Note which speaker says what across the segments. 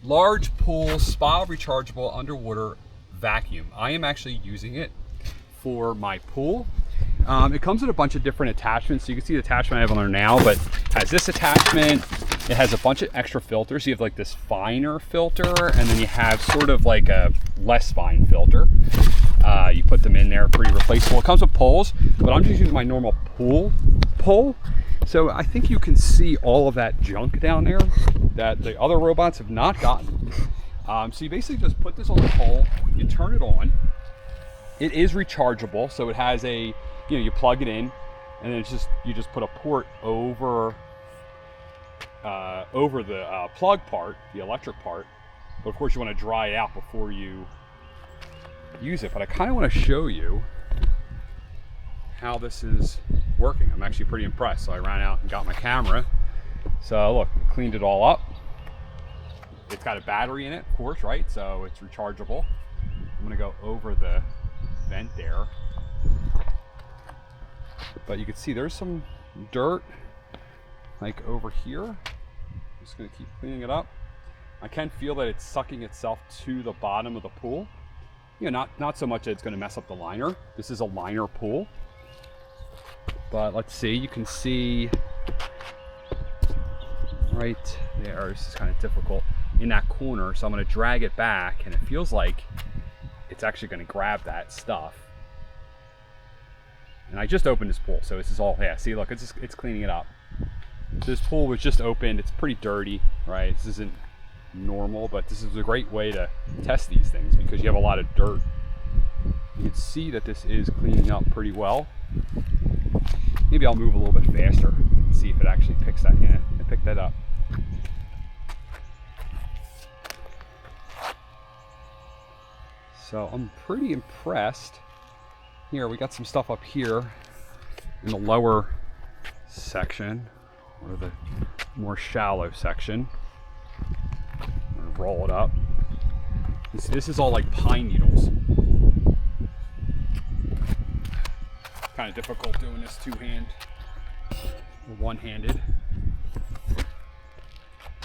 Speaker 1: large pool spa rechargeable underwater vacuum. I am actually using it for my pool. It comes with a bunch of different attachments. So you can see the attachment I have on there now, but it has this attachment. It has a bunch of extra filters. You have like this finer filter, and then you have sort of like a less fine filter. You put them in there, pretty replaceable. It comes with poles, but I'm just using my normal pool pole. So I think you can see all of that junk down there that the other robots have not gotten. So you basically just put this on the pole, you turn it on. It is rechargeable, so it has a, you plug it in, and then it's just, you just put a port over the plug part, the electric part. But of course you want to dry it out before you use it. But I kind of want to show you how this is working. I'm actually pretty impressed. So I ran out and got my camera. So look, cleaned it all up. It's got a battery in it, of course, right? So it's rechargeable. I'm gonna go over the vent there. But you can see there's some dirt like over here. I'm just gonna keep cleaning it up. I can feel that it's sucking itself to the bottom of the pool. Not so much that it's gonna mess up the liner. This is a liner pool. But let's see, you can see right there, this is kind of difficult, in that corner. So I'm gonna drag it back, and it feels like it's actually gonna grab that stuff. And I just opened this pool, so this is all, yeah, see, look, it's cleaning it up. This pool was just opened. It's pretty dirty, right? This isn't normal, but this is a great way to test these things because you have a lot of dirt. You can see that this is cleaning up pretty well. Maybe I'll move a little bit faster and see if it actually picks that. Yeah, it picked that up. So I'm pretty impressed. Here, we got some stuff up here in the lower section, or the more shallow section. I'm gonna roll it up. And see, this is all like pine needles. Kind of difficult doing this two-hand or one-handed.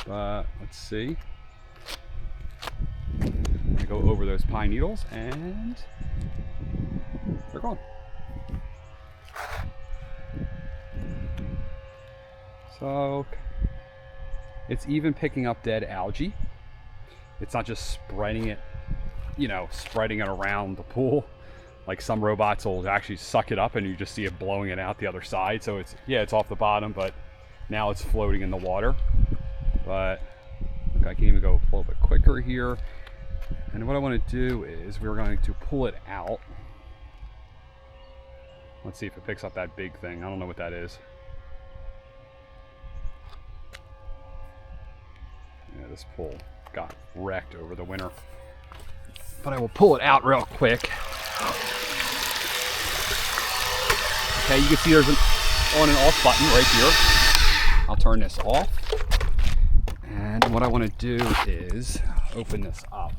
Speaker 1: But let's see. I'm gonna go over those pine needles and they're gone. So it's even picking up dead algae. It's not just spreading it, spreading it around the pool. Like some robots will actually suck it up and you just see it blowing it out the other side. So it's off the bottom, but now it's floating in the water. But look, I can even go a little bit quicker here. And what I want to do is we're going to pull it out. Let's see if it picks up that big thing. I don't know what that is. Yeah, this pool got wrecked over the winter. But I will pull it out real quick. Okay, you can see there's an on and off button right here. I'll turn this off. And what I want to do is open this up.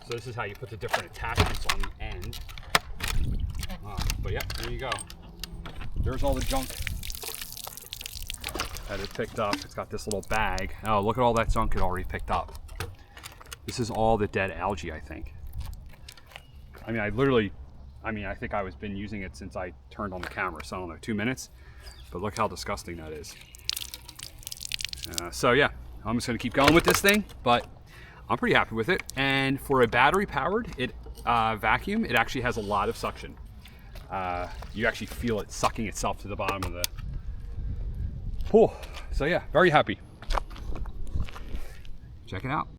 Speaker 1: So this is how you put the different attachments on the end. But yeah, there you go. There's all the junk that it picked up. It's got this little bag. Oh, look at all that junk it already picked up. This is all the dead algae, I think. I think I was been using it since I turned on the camera, so I don't know, 2 minutes. But look how disgusting that is. So yeah, I'm just gonna keep going with this thing, but I'm pretty happy with it. And for a battery powered vacuum, it actually has a lot of suction. You actually feel it sucking itself to the bottom of the pool. So yeah, very happy. Check it out.